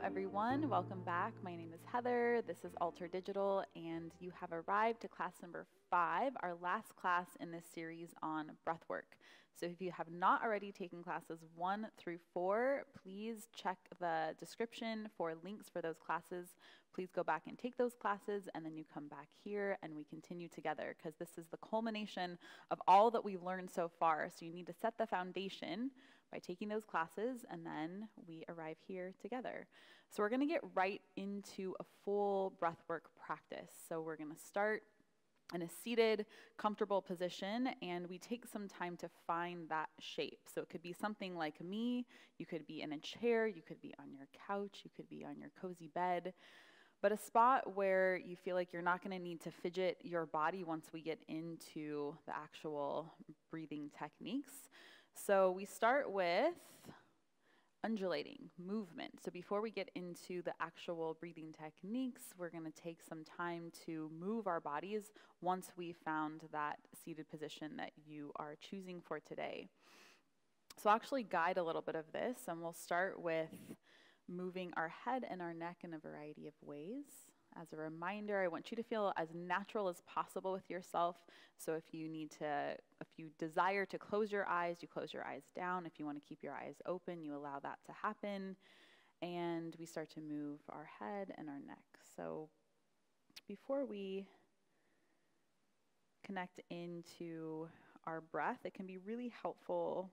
everyone. Welcome back. My name is Heather. This is Alter Digital, and you have arrived to class number 5, our last class in this series on breathwork. So if you have not already taken classes 1 through 4, please check the description for links for those classes. Please go back and take those classes, and then you come back here and we continue together, because this is the culmination of all that we've learned so far. So you need to set the foundation by taking those classes, and then we arrive here together. So we're going to get right into a full breathwork practice. So we're going to start in a seated, comfortable position, and we take some time to find that shape. So it could be something like me, you could be in a chair, you could be on your couch, you could be on your cozy bed, but a spot where you feel like you're not going to need to fidget your body once we get into the actual breathing techniques. So we start with undulating movement. So before we get into the actual breathing techniques, we're going to take some time to move our bodies once we found that seated position that you are choosing for today. So I'll actually guide a little bit of this, and we'll start with moving our head and our neck in a variety of ways. As a reminder, I want you to feel as natural as possible with yourself. So if you desire to close your eyes, you close your eyes down. If you want to keep your eyes open, you allow that to happen. And we start to move our head and our neck. So before we connect into our breath, it can be really helpful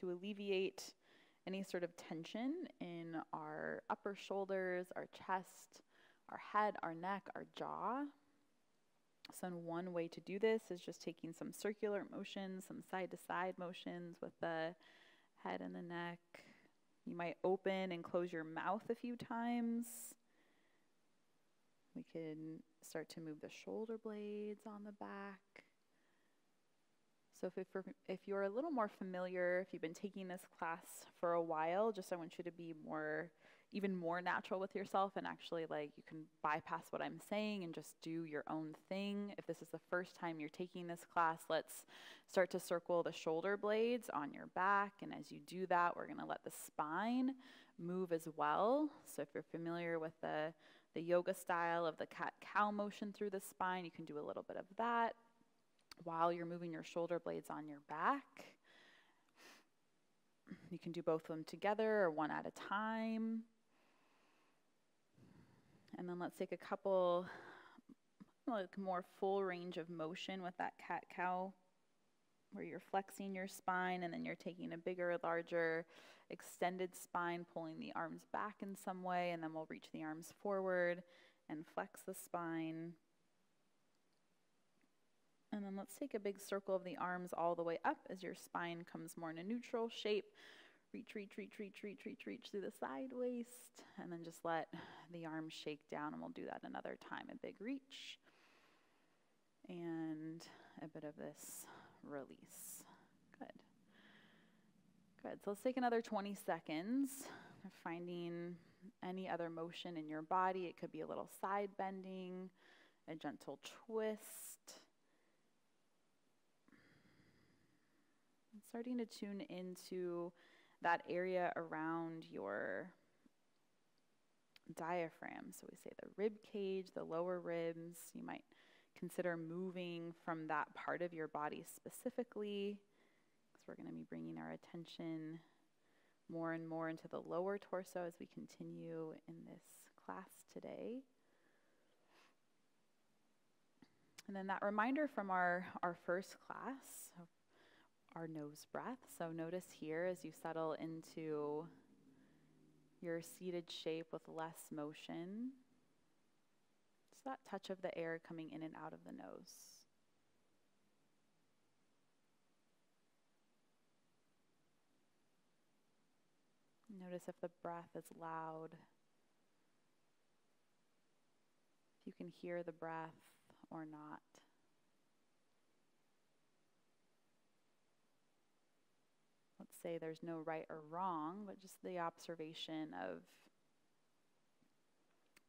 to alleviate any sort of tension in our upper shoulders, our chest, our head, our neck, our jaw. So one way to do this is just taking some circular motions, some side-to-side motions with the head and the neck. You might open and close your mouth a few times. We can start to move the shoulder blades on the back. So if you're a little more familiar, if you've been taking this class for a while, I want you to be even more natural with yourself, and actually you can bypass what I'm saying and just do your own thing. If this is the first time you're taking this class, let's start to circle the shoulder blades on your back, and as you do that, we're going to let the spine move as well. So if you're familiar with the yoga style of the cat-cow motion through the spine, you can do a little bit of that while you're moving your shoulder blades on your back. You can do both of them together or one at a time. And then let's take a couple more full range of motion with that cat-cow, where you're flexing your spine and then you're taking a bigger, larger, extended spine, pulling the arms back in some way, and then we'll reach the arms forward and flex the spine. And then let's take a big circle of the arms all the way up as your spine comes more in a neutral shape. Reach through the side waist, and then just let the arms shake down, and we'll do that another time. A big reach, and a bit of this release. Good. So let's take another 20 seconds, finding any other motion in your body. It could be a little side bending, a gentle twist. Starting to tune into that area around your diaphragm. So we say the rib cage, the lower ribs. You might consider moving from that part of your body specifically, because we're going to be bringing our attention more and more into the lower torso as we continue in this class today. And then that reminder from our first class, our nose breath. So notice here as you settle into your seated shape with less motion, just that touch of the air coming in and out of the nose. Notice if the breath is loud, if you can hear the breath or not. Let's say there's no right or wrong, but just the observation of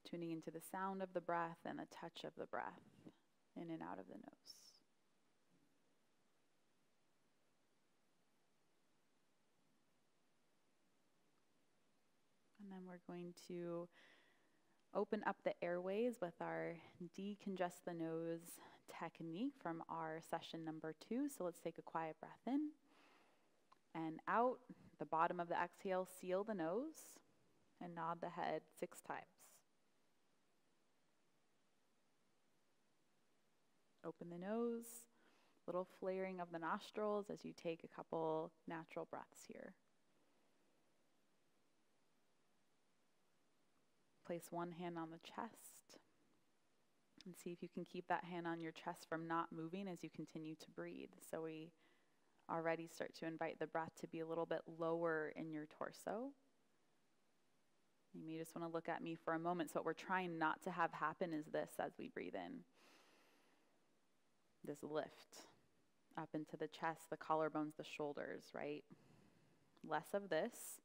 tuning into the sound of the breath and the touch of the breath in and out of the nose. And then And we're going to open up the airways with our Decongest the Nose technique from our session number 2. So let's take a quiet breath in and out. The bottom of the exhale, seal the nose and nod the head 6 times. Open the nose, little flaring of the nostrils as you take a couple natural breaths here. Place one hand on the chest and see if you can keep that hand on your chest from not moving as you continue to breathe. So we already start to invite the breath to be a little bit lower in your torso. You may just want to look at me for a moment. So what we're trying not to have happen is this as we breathe in. This lift up into the chest, the collarbones, the shoulders, right? Less of this.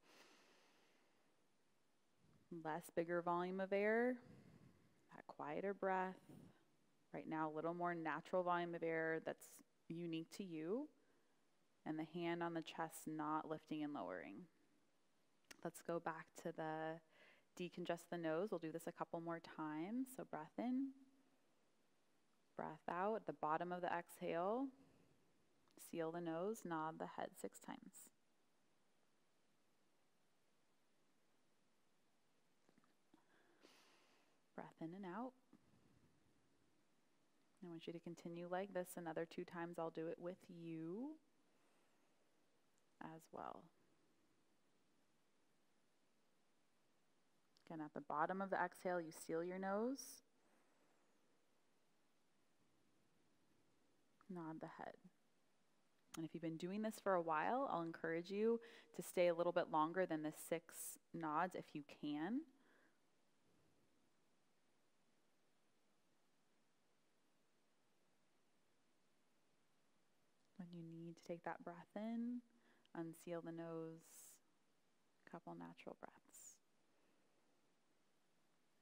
Less bigger volume of air, that quieter breath. Right now, a little more natural volume of air that's unique to you. And the hand on the chest not lifting and lowering. Let's go back to the decongest the nose. We'll do this a couple more times. So breath in, breath out. At the bottom of the exhale, seal the nose, nod the head 6 times. Breath in and out. I want you to continue like this another 2 times. I'll do it with you as well. Again, at the bottom of the exhale, you seal your nose. Nod the head. And if you've been doing this for a while, I'll encourage you to stay a little bit longer than the 6 nods if you can. When you need to take that breath in, unseal the nose, a couple natural breaths.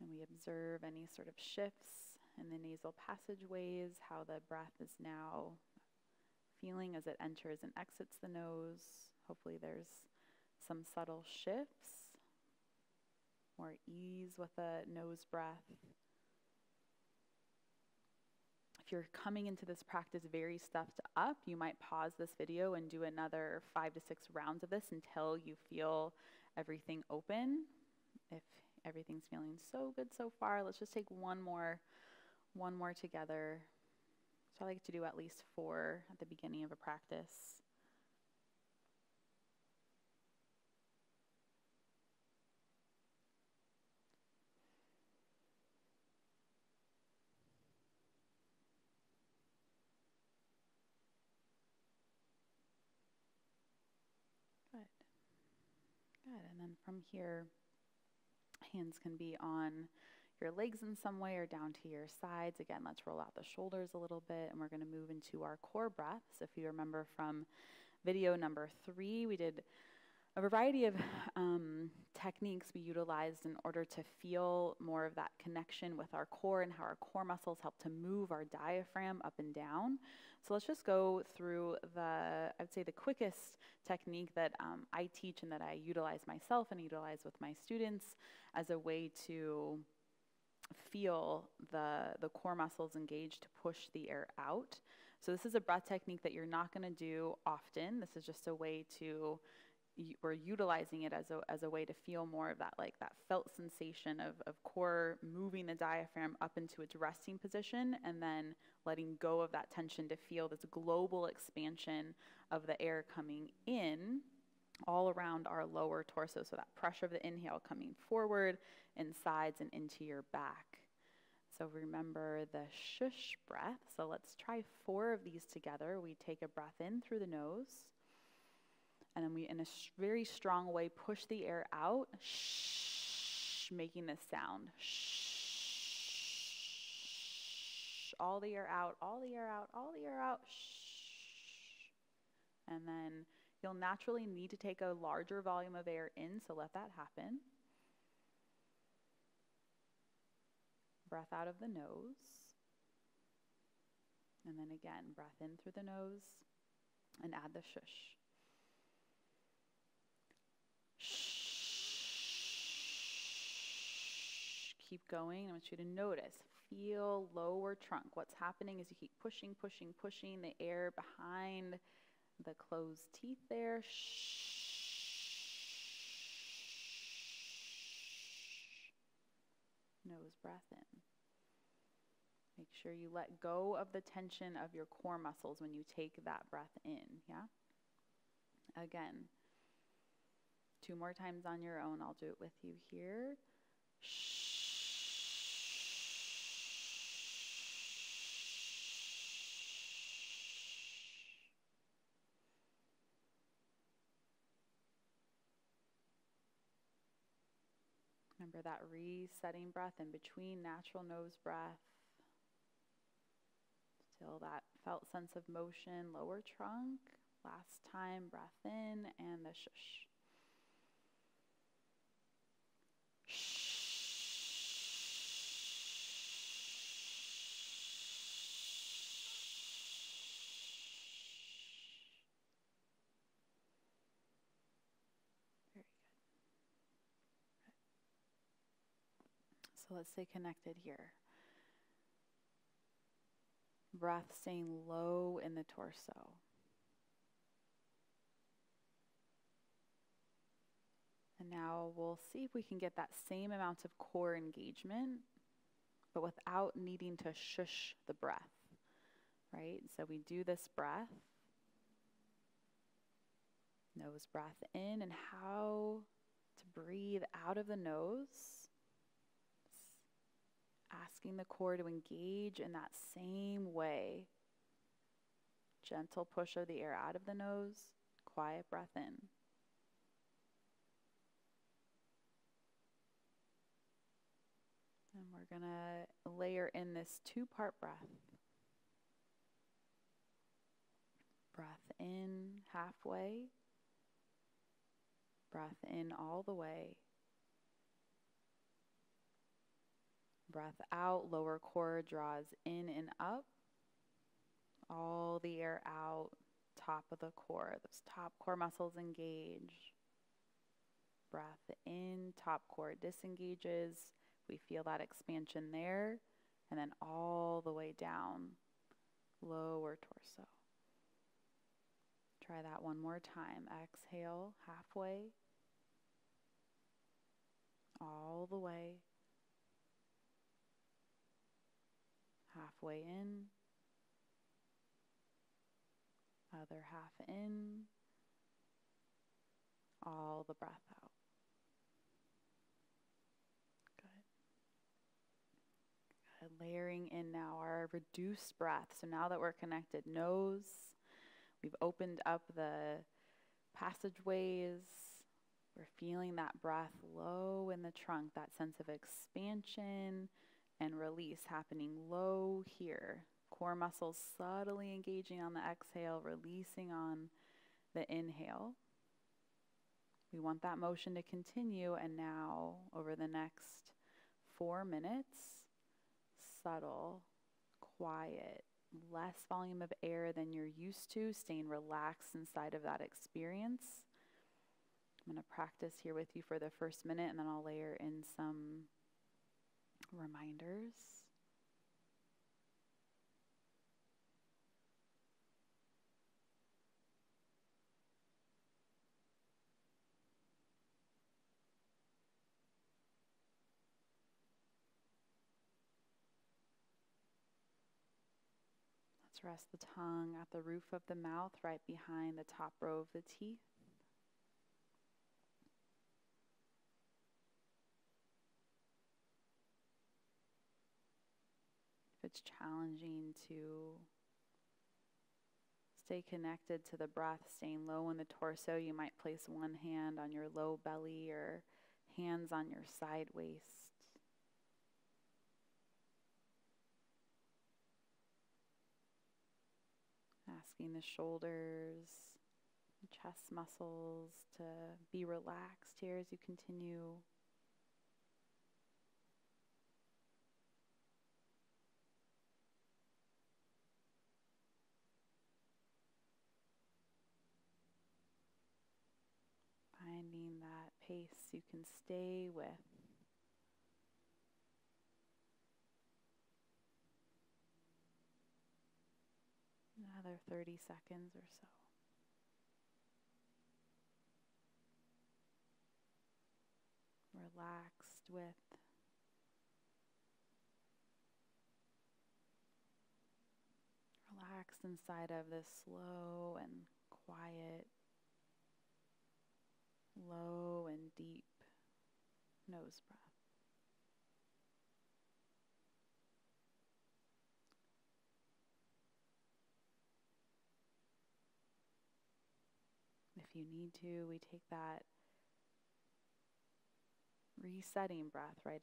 And we observe any sort of shifts in the nasal passageways, how the breath is now feeling as it enters and exits the nose. Hopefully there's some subtle shifts, more ease with the nose breath. If you're coming into this practice very stuffed up, you might pause this video and do another 5 to 6 rounds of this until you feel everything open. If everything's feeling so good so far, let's just take one more together. So I like to do at least 4 at the beginning of a practice. Good, and then from here, hands can be on your legs in some way or down to your sides. Again, let's roll out the shoulders a little bit, and we're going to move into our core breaths. If you remember from video number 3, we did a variety of techniques we utilized in order to feel more of that connection with our core and how our core muscles help to move our diaphragm up and down. So let's just go through I'd say the quickest technique that I teach and that I utilize myself and utilize with my students as a way to feel the core muscles engaged to push the air out. So this is a breath technique that you're not going to do often. This is just a way to, we're utilizing it as a way to feel more of that, like that felt sensation of core moving the diaphragm up into its resting position and then letting go of that tension to feel this global expansion of the air coming in all around our lower torso. So that pressure of the inhale coming forward and sides and into your back. So remember the shush breath. So let's try 4 of these together. We take a breath in through the nose. And then we, in a very strong way, push the air out, shh, making this sound. Shh. All the air out, all the air out, all the air out. Shh. And then you'll naturally need to take a larger volume of air in, so let that happen. Breath out of the nose. And then again, breath in through the nose and add the shush. Shh. keep going. I want you to notice, feel lower trunk. What's happening is you keep pushing, pushing, pushing the air behind the closed teeth there. Shh. Nose breath in. Make sure you let go of the tension of your core muscles when you take that breath in, yeah? Again, 2 more times on your own. I'll do it with you here. Shh. Remember that resetting breath in between, natural nose breath. Still that felt sense of motion, lower trunk. Last time, breath in and the shush. Very good. So let's stay connected here. Breath staying low in the torso. And now we'll see if we can get that same amount of core engagement, but without needing to shush the breath, right? So we do this breath, nose breath in, and how to breathe out of the nose, asking the core to engage in that same way. Gentle push of the air out of the nose, quiet breath in. And we're going to layer in this 2-part breath. Breath in halfway. Breath in all the way. Breath out, lower core draws in and up. All the air out, top of the core. Those top core muscles engage. Breath in, top core disengages. We feel that expansion there, and then all the way down, lower torso. Try that one more time. Exhale, halfway, all the way, halfway in, other half in, all the breath out. Layering in now our reduced breath. So now that we're connected nose, we've opened up the passageways. We're feeling that breath low in the trunk, that sense of expansion and release happening low here. Core muscles subtly engaging on the exhale, releasing on the inhale. We want that motion to continue, and now over the next 4 minutes, subtle, quiet, less volume of air than you're used to, staying relaxed inside of that experience. I'm going to practice here with you for the first minute, and then I'll layer in some reminders. Let's rest the tongue at the roof of the mouth, right behind the top row of the teeth. If it's challenging to stay connected to the breath, staying low in the torso, you might place one hand on your low belly or hands on your side waist. Asking the shoulders, chest muscles to be relaxed here as you continue. Finding that pace you can stay with. Another 30 seconds or so. Relaxed with relaxed inside of this slow and quiet, low and deep nose breath. If you need to, we take that resetting breath, right?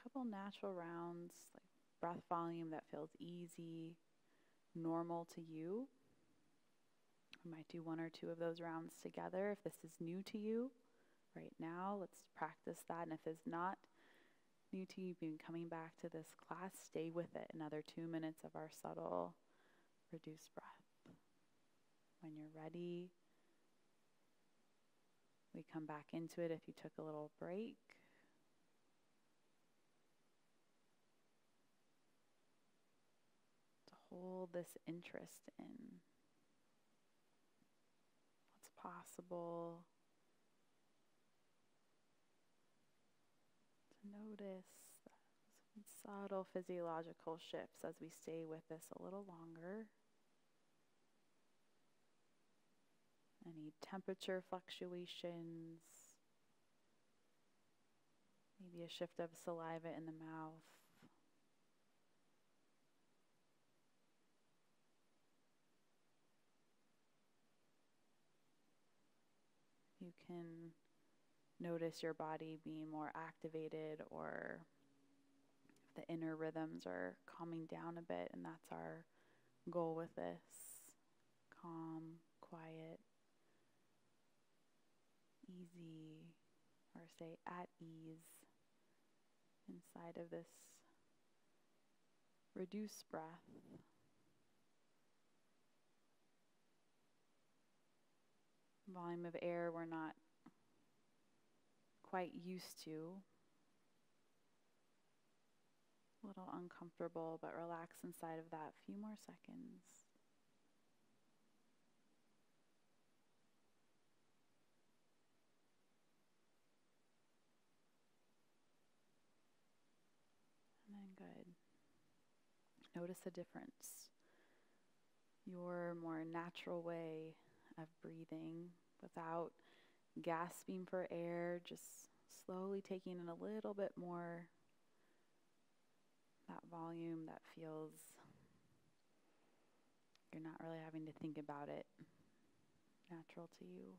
Couple natural rounds, like breath volume that feels easy, normal to you. We might do 1 or 2 of those rounds together. If this is new to you right now, let's practice that. And if it's not new to you, you've been coming back to this class, stay with it. Another 2 minutes of our subtle reduced breath. When you're ready, we come back into it if you took a little break. To hold this interest in what's possible. To notice some subtle physiological shifts as we stay with this a little longer. Any temperature fluctuations, maybe a shift of saliva in the mouth. You can notice your body being more activated, or if the inner rhythms are calming down a bit, and that's our goal with this. Calm, quiet, easy, or say at ease inside of this reduced breath. Volume of air we're not quite used to. A little uncomfortable, but relax inside of that. Few more seconds. And then good. Notice a difference. Your more natural way of breathing without gasping for air, just slowly taking in a little bit more. That volume that feels you're not really having to think about it. Natural to you.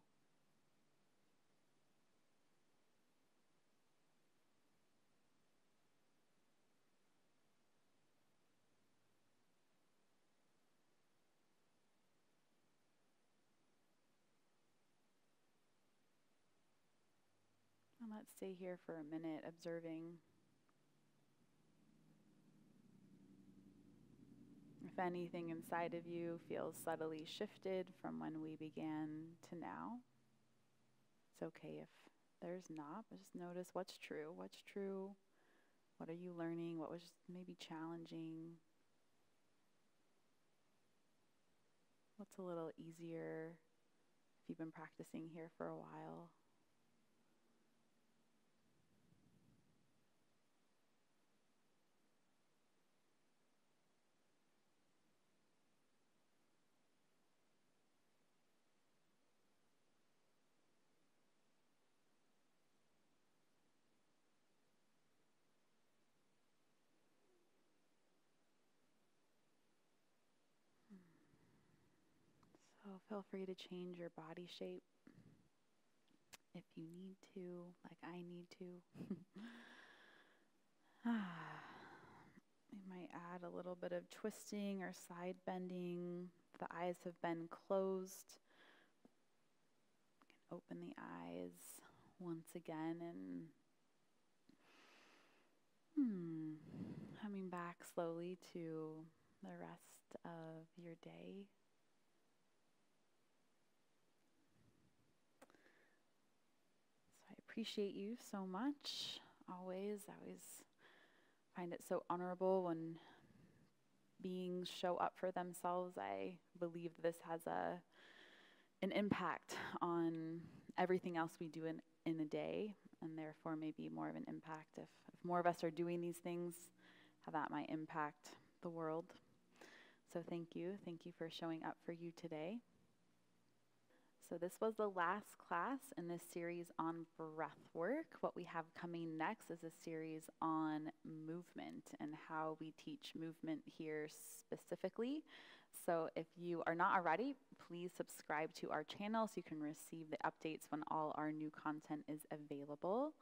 And let's stay here for a minute observing if anything inside of you feels subtly shifted from when we began to now. It's okay if there's not, but just notice what's true. What's true? What are you learning? What was maybe challenging? What's a little easier if you've been practicing here for a while? So feel free to change your body shape if you need to, like I need to. We might add a little bit of twisting or side bending. If the eyes have been closed, you can open the eyes once again and coming back slowly to the rest of your day. So I appreciate you so much. I always find it so honorable when beings show up for themselves. I believe this has an impact on everything else we do in a day, and therefore maybe more of an impact if more of us are doing these things, how that might impact the world. So thank you for showing up for you today. So this was the last class in this series on breath work. What we have coming next is a series on movement and how we teach movement here specifically. So if you are not already, please subscribe to our channel so you can receive the updates when all our new content is available.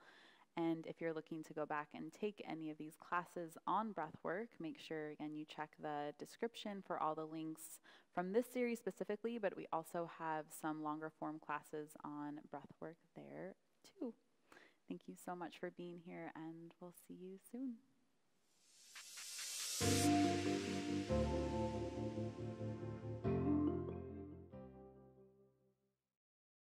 And if you're looking to go back and take any of these classes on breathwork, make sure, again, you check the description for all the links from this series specifically, but we also have some longer form classes on breathwork there too. Thank you so much for being here, and we'll see you soon.